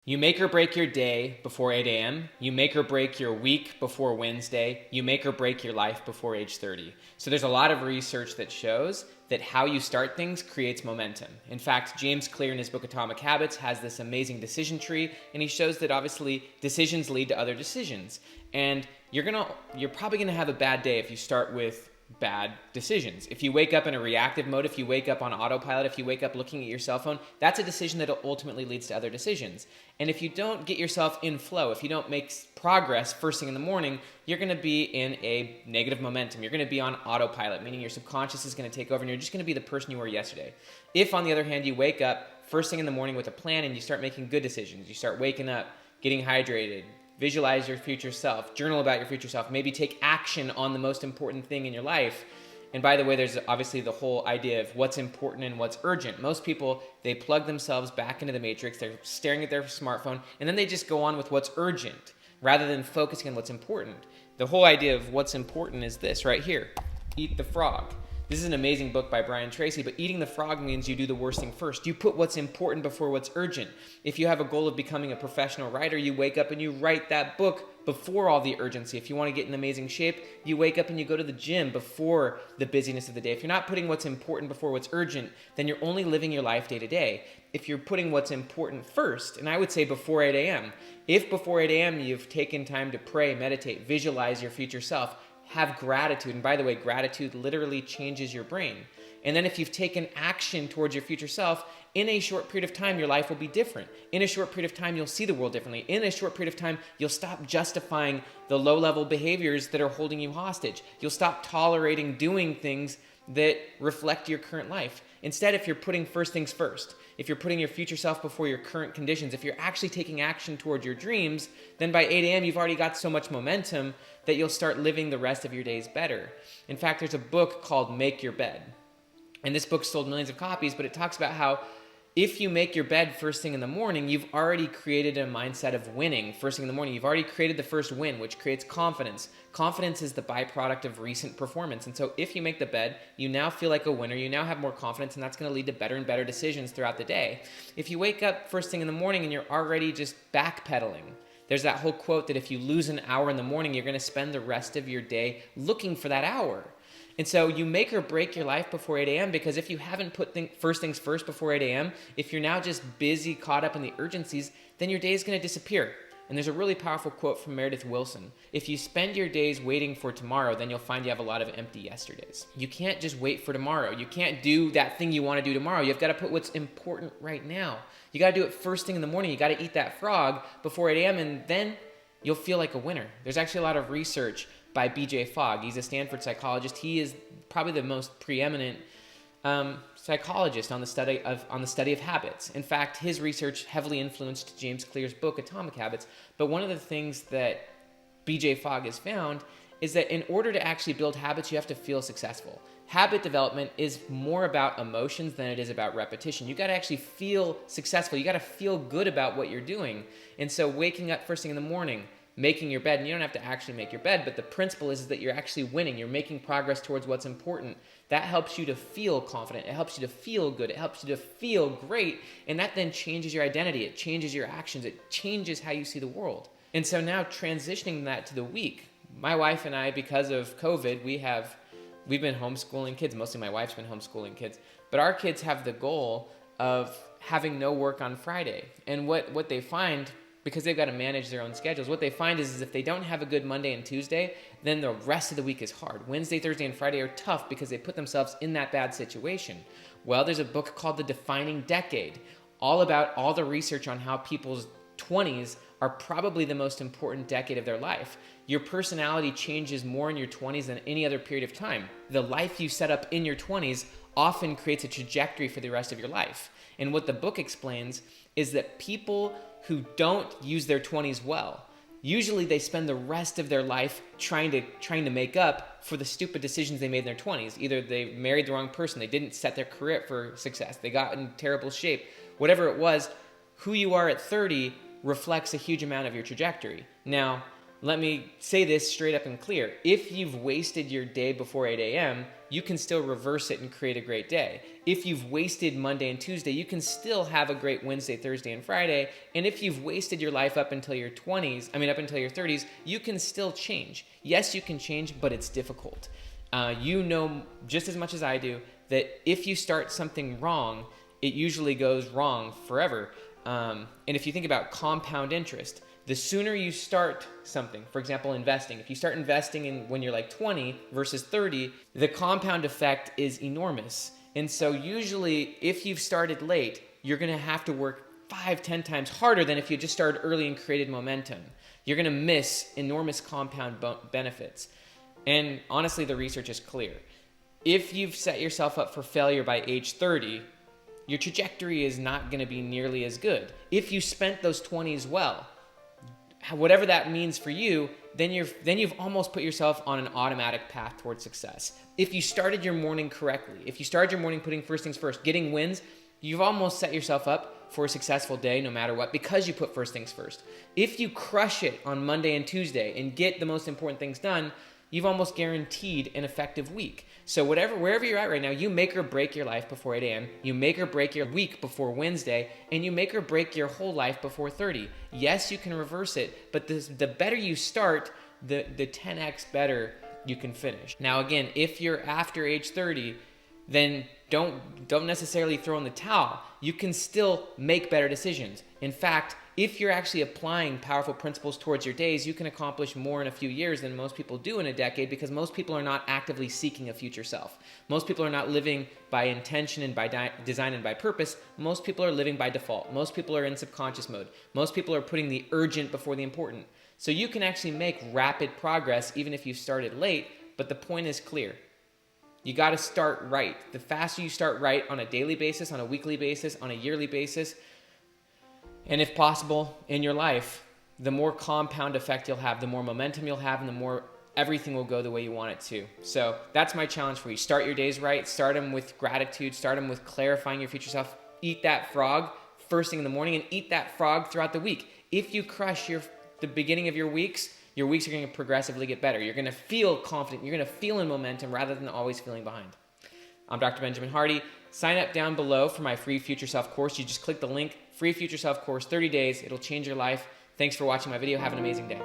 You make or break your day before 8 a.m. You make or break your week before Wednesday. You make or break your life before age 30. So there's a lot of research that shows that how you start things creates momentum. In fact, James Clear in his book Atomic Habits has this amazing decision tree, and he shows that obviously decisions lead to other decisions. And you're probably gonna have a bad day if you start with bad decisions. If you wake up in a reactive mode, if you wake up on autopilot, if you wake up looking at your cell phone, that's a decision that ultimately leads to other decisions. And if you don't get yourself in flow, if you don't make progress first thing in the morning, you're going to be in a negative momentum. You're going to be on autopilot, meaning your subconscious is going to take over and you're just going to be the person you were yesterday. If, on the other hand, you wake up first thing in the morning with a plan and you start making good decisions, you start waking up, getting hydrated, visualize your future self, journal about your future self, maybe take action on the most important thing in your life. And by the way, there's obviously the whole idea of what's important and what's urgent. Most people, they plug themselves back into the matrix, they're staring at their smartphone, and then they just go on with what's urgent rather than focusing on what's important. The whole idea of what's important is this right here: eat the frog. This is an amazing book by Brian Tracy, but eating the frog means you do the worst thing first. You put what's important before what's urgent. If you have a goal of becoming a professional writer, you wake up and you write that book before all the urgency. If you want to get in amazing shape, you wake up and you go to the gym before the busyness of the day. If you're not putting what's important before what's urgent, then you're only living your life day to day. If you're putting what's important first, and I would say before 8 a.m., if before 8 a.m. you've taken time to pray, meditate, visualize your future self, have gratitude. And by the way, gratitude literally changes your brain. And then if you've taken action towards your future self, in a short period of time, your life will be different. In a short period of time, you'll see the world differently. In a short period of time, you'll stop justifying the low-level behaviors that are holding you hostage. You'll stop tolerating doing things that reflect your current life. Instead, if you're putting first things first, if you're putting your future self before your current conditions, if you're actually taking action towards your dreams, then by 8 a.m. you've already got so much momentum that you'll start living the rest of your days better. In fact, there's a book called Make Your Bed. And this book sold millions of copies, but it talks about how if you make your bed first thing in the morning, you've already created a mindset of winning first thing in the morning. You've already created the first win, which creates confidence. Confidence is the byproduct of recent performance. And so if you make the bed, you now feel like a winner. You now have more confidence, and that's going to lead to better and better decisions throughout the day. If you wake up first thing in the morning and you're already just backpedaling, there's that whole quote that if you lose an hour in the morning, you're going to spend the rest of your day looking for that hour. And so you make or break your life before 8 a.m. because if you haven't put first things first before 8 a.m., if you're now just busy, caught up in the urgencies, then your day is going to disappear. And there's a really powerful quote from Meredith Willson. If you spend your days waiting for tomorrow, then you'll find you have a lot of empty yesterdays. You can't just wait for tomorrow. You can't do that thing you want to do tomorrow. You've got to put what's important right now. You got to do it first thing in the morning. You got to eat that frog before 8 a.m. and then you'll feel like a winner. There's actually a lot of research by B.J. Fogg. He's a Stanford psychologist. He is probably the most preeminent psychologist on the study of habits. In fact, his research heavily influenced James Clear's book Atomic Habits. But one of the things that B.J. Fogg has found is that in order to actually build habits, you have to feel successful. Habit development is more about emotions than it is about repetition. You got to actually feel successful. You got to feel good about what you're doing. And so waking up first thing in the morning, making your bed, and you don't have to actually make your bed, but the principle is that you're actually winning. You're making progress towards what's important. That helps you to feel confident. It helps you to feel good. It helps you to feel great. And that then changes your identity. It changes your actions. It changes how you see the world. And so now transitioning that to the week, my wife and I, because of COVID, we've been homeschooling kids. Mostly my wife's been homeschooling kids. But our kids have the goal of having no work on Friday. And what they find, because they've got to manage their own schedules, what they find is if they don't have a good Monday and Tuesday, then the rest of the week is hard. Wednesday, Thursday, and Friday are tough because they put themselves in that bad situation. Well, there's a book called The Defining Decade, all about all the research on how people's 20s are probably the most important decade of their life. Your personality changes more in your 20s than any other period of time. The life you set up in your 20s often creates a trajectory for the rest of your life. And what the book explains is that people who don't use their 20s well, usually they spend the rest of their life trying to make up for the stupid decisions they made in their 20s. Either they married the wrong person, they didn't set their career for success, they got in terrible shape. Whatever it was, who you are at 30 reflects a huge amount of your trajectory. Now, let me say this straight up and clear. If you've wasted your day before 8 a.m., you can still reverse it and create a great day. If you've wasted Monday and Tuesday, you can still have a great Wednesday, Thursday, and Friday. And if you've wasted your life up until your 30s, you can still change. Yes, you can change, but it's difficult. You know just as much as I do that if you start something wrong, it usually goes wrong forever. And if you think about compound interest, the sooner you start something, for example, investing, if you start investing when you're like 20 versus 30, the compound effect is enormous. And so usually if you've started late, you're going to have to work 5-10 times harder than if you just started early and created momentum. You're going to miss enormous compound benefits. And honestly, the research is clear. If you've set yourself up for failure by age 30, your trajectory is not going to be nearly as good. If you spent those 20s well, whatever that means for you, then you've almost put yourself on an automatic path towards success. If you started your morning correctly, if you started your morning putting first things first, getting wins, you've almost set yourself up for a successful day no matter what, because you put first things first. If you crush it on Monday and Tuesday and get the most important things done, you've almost guaranteed an effective week. So wherever you're at right now, you make or break your life before 8 a.m., you make or break your week before Wednesday, and you make or break your whole life before 30. Yes, you can reverse it, but the better you start, the 10x better you can finish. Now again, if you're after age 30, then don't necessarily throw in the towel. You can still make better decisions. In fact, if you're actually applying powerful principles towards your days, you can accomplish more in a few years than most people do in a decade, because most people are not actively seeking a future self. Most people are not living by intention and by design and by purpose. Most people are living by default. Most people are in subconscious mode. Most people are putting the urgent before the important. So you can actually make rapid progress even if you started late, but the point is clear. You got to start right. The faster you start right on a daily basis, on a weekly basis, on a yearly basis, and if possible in your life, the more compound effect you'll have, the more momentum you'll have, and the more everything will go the way you want it to. So that's my challenge for you. Start your days right. Start them with gratitude. Start them with clarifying your future self. Eat that frog first thing in the morning, and eat that frog throughout the week. If you crush the beginning of your weeks are going to progressively get better. You're going to feel confident. You're going to feel in momentum rather than always feeling behind. I'm Dr. Benjamin Hardy. Sign up down below for my free Future Self course. You just click the link, free Future Self course, 30 days. It'll change your life. Thanks for watching my video. Have an amazing day.